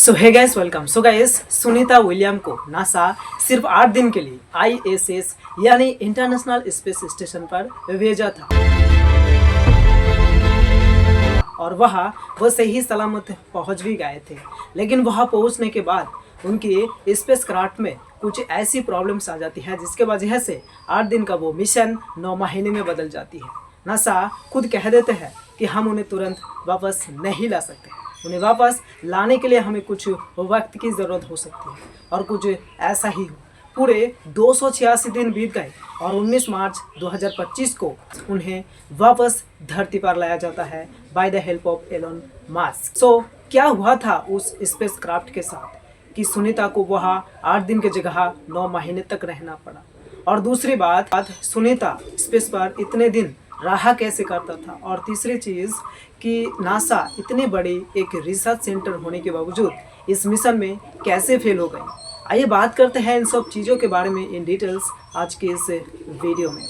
सो hey guys welcome. So guys, Sunita William को NASA सिर्फ 8 दिन के लिए आईएसएस यानी इंटरनेशनल स्पेस स्टेशन पर भेजा था और वहाँ वो सही सलामत पहुँच भी गए थे। लेकिन वहाँ पहुँचने के बाद उनकी स्पेस क्राफ्ट में कुछ ऐसी प्रॉब्लम्स आ जाती है जिसके वजह से 8 दिन का वो मिशन 9 महीने में बदल जाती है। नासा खुद कह देते हैं कि हम उन्हें तुरंत वापस नहीं ला सकते, उन्हें वापस लाने के लिए हमें कुछ वक्त की ज़रूरत हो सकती है और कुछ ऐसा ही हो। पूरे 286 दिन बीत गए और 19 मार्च 2025 को उन्हें वापस धरती पर लाया जाता है by the help of Elon Musk. So क्या हुआ था उस स्पेस क्राफ्ट के साथ कि सुनीता को वहाँ 8 दिन की जगह 9 महीने तक रहना पड़ा। और दूसरी बात, सुनीता स्पेस पर इतने दिन रहा कैसे करता था। और तीसरी चीज़ कि नासा इतनी बड़ी एक रिसर्च सेंटर होने के बावजूद इस मिशन में कैसे फेल हो गई। आइए बात करते हैं इन सब चीज़ों के बारे में इन डिटेल्स आज के इस वीडियो में।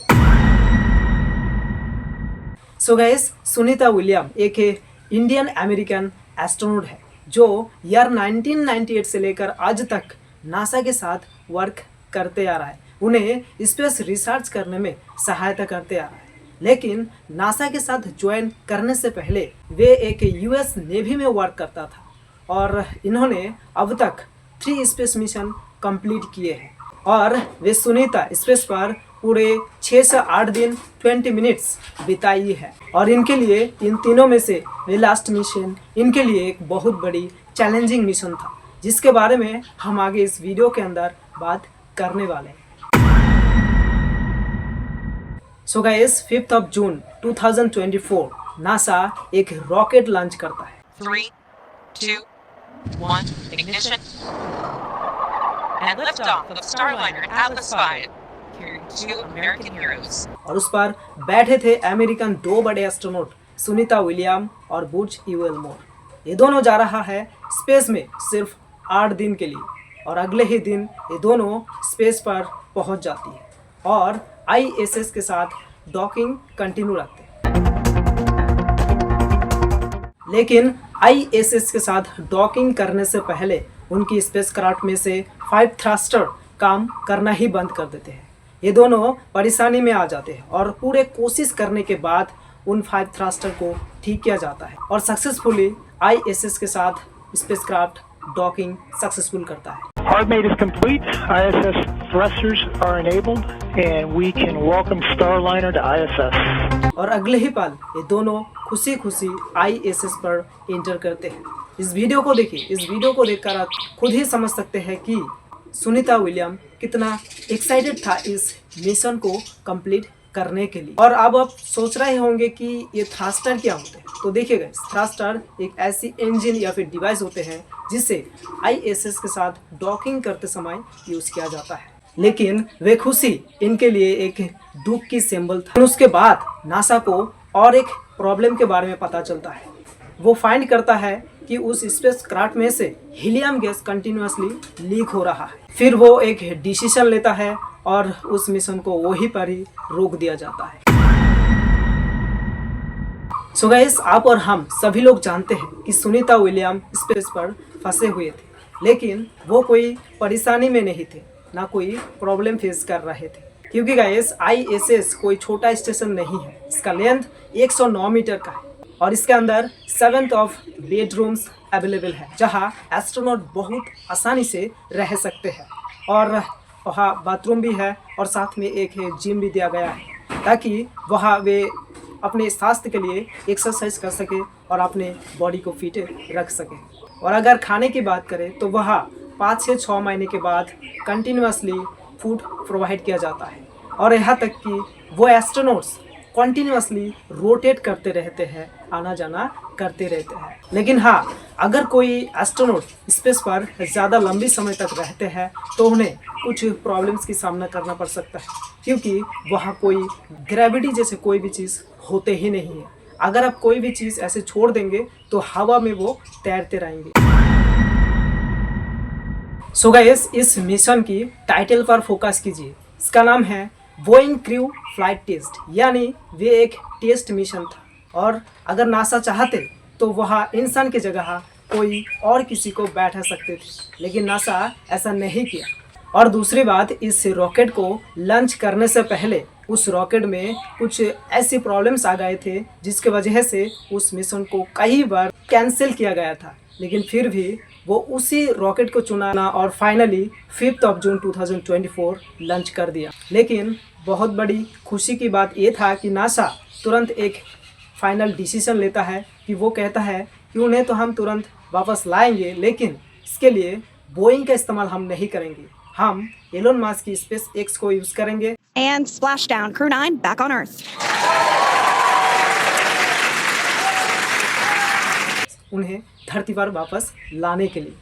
सो गाइस, सुनीता विलियम एक इंडियन अमेरिकन एस्ट्रोनॉट है जो ईयर 1998 से लेकर आज तक नासा के साथ वर्क करते आ रहा है, उन्हें स्पेस रिसर्च करने में सहायता करते आ रहा है। लेकिन नासा के साथ ज्वाइन करने से पहले वे एक यूएस नेवी में वर्क करता था और इन्होंने अब तक 3 स्पेस मिशन कंप्लीट किए हैं और वे सुनीता स्पेस पर पूरे 6 से 8 दिन 20 मिनट्स बिताई है। और इनके लिए इन तीनों में से वे लास्ट मिशन इनके लिए एक बहुत बड़ी चैलेंजिंग मिशन था जिसके बारे में हम आगे इस वीडियो के अंदर बात करने वाले हैं। सो गाइस, 5 जून 2024 नासा एक रॉकेट लॉन्च करता है। 3, 2, 1, ignition. And liftoff of Starliner Atlas V, carrying 2 American heroes. और उस पर बैठे थे अमेरिकन 2 बड़े एस्ट्रोनॉट सुनीता विलियम और बुच इवेलमोर। ये दोनों जा रहा है स्पेस में सिर्फ 8 दिन के लिए और अगले ही दिन ये दोनों स्पेस पर पहुंच जाती है और आईएसएस के साथ डॉकिंग कंटिन्यू रखते हैं। लेकिन आईएसएस के साथ डॉकिंग करने से पहले उनकी स्पेस क्राफ्ट में से 5 थ्रस्टर काम करना ही बंद कर देते हैं। ये दोनों परेशानी में आ जाते हैं और पूरे कोशिश करने के बाद उन 5 थ्रस्टर को ठीक किया जाता है और सक्सेसफुली आईएसएस के साथ स्पेस क्राफ्ट डॉकिंग सक्सेसफुल करता है। Hard mate is complete. ISS thrusters are enabled, and we can welcome Starliner to ISS. और अगले ही पल ये दोनों खुशी खुशी आईएसएस पर एंटर करते हैं। इस वीडियो को देखिए, इस वीडियो को देखकर आप खुद ही समझ सकते हैं कि सुनीता विलियम कितना एक्साइटेड था इस मिशन को कंप्लीट करने के लिए। और अब आप सोच रहे होंगे कि ये थ्रस्टर क्या होते हैं, तो देखिएगा, थ्रस्टर एक ऐसी इंजन या फिर डिवाइस होते हैं जिसे आईएसएस के साथ डॉकिंग करते समय यूज किया जाता है। लेकिन वे खुशी इनके लिए एक दुख की सिंबल था। उसके बाद नासा को और एक प्रॉब्लम के बारे में पता चलता है। वो फाइंड करता है कि उस स्पेस क्राफ्ट में से हीलियम गैस कंटिन्यूअसली लीक हो रहा है। फिर वो एक डिसीजन लेता है और उस मिशन को वहीं पर ही रोक दिया जाता है। सो गाइस, आप और हम सभी लोग जानते हैं कि सुनीता विलियम स्पेस पर फंसे हुए थे, लेकिन वो कोई परेशानी में नहीं थे, ना कोई प्रॉब्लम फेस कर रहे थे। क्योंकि गाइस, आईएसएस कोई छोटा स्टेशन नहीं है। इसका लेंथ 109 मीटर का है और इसके अंदर 7 बेडरूम्स अवेलेबल है जहां एस्ट्रोनॉट बहुत आसानी से रह सकते हैं। और वहाँ बाथरूम भी है और साथ में एक जिम भी दिया गया है ताकि वहाँ वे अपने स्वास्थ्य के लिए एक्सरसाइज कर सके और अपने बॉडी को फिट रख सके। और अगर खाने की बात करें तो वहाँ 5 से 6 महीने के बाद कंटिन्यूअसली फूड प्रोवाइड किया जाता है और यहाँ तक कि वो एस्ट्रोनॉट्स कंटिन्यूअसली रोटेट करते रहते हैं, आना जाना करते रहते हैं। लेकिन हाँ, अगर कोई एस्ट्रोनॉट स्पेस पर ज़्यादा लंबी समय तक रहते हैं तो उन्हें कुछ प्रॉब्लम्स की सामना करना पड़ सकता है क्योंकि वहाँ कोई ग्रेविटी जैसे कोई भी चीज़ होते ही नहीं है। अगर आप कोई भी चीज़ ऐसे छोड़ देंगे तो हवा में वो तैरते रहेंगे। सो गाइस, इस मिशन की टाइटल पर फोकस कीजिए। इसका नाम है बोइंग क्रू फ्लाइट टेस्ट, यानी वे एक टेस्ट मिशन था। और अगर नासा चाहते तो वहाँ इंसान की जगह कोई और किसी को बैठा सकते थे, लेकिन नासा ऐसा नहीं किया। और दूसरी बात, इस रॉकेट को लॉन्च करने से पहले उस रॉकेट में कुछ ऐसी प्रॉब्लम्स आ गए थे जिसके वजह से उस मिशन को कई बार कैंसिल किया गया था, लेकिन फिर भी वो उसी रॉकेट को चुना और फाइनली 5 जून 2024 लॉन्च कर दिया। लेकिन बहुत बड़ी खुशी की बात ये था कि नासा तुरंत एक फाइनल डिसीजन लेता है कि वो कहता है कि उन्हें तो हम तुरंत वापस लाएंगे, लेकिन इसके लिए बोइंग का इस्तेमाल हम नहीं करेंगे, हम एलोन मस्क की स्पेस एक्स को यूज़ करेंगे। And splashdown, Crew 9 back on Earth. उन्हें धरती पर वापस लाने के लिए।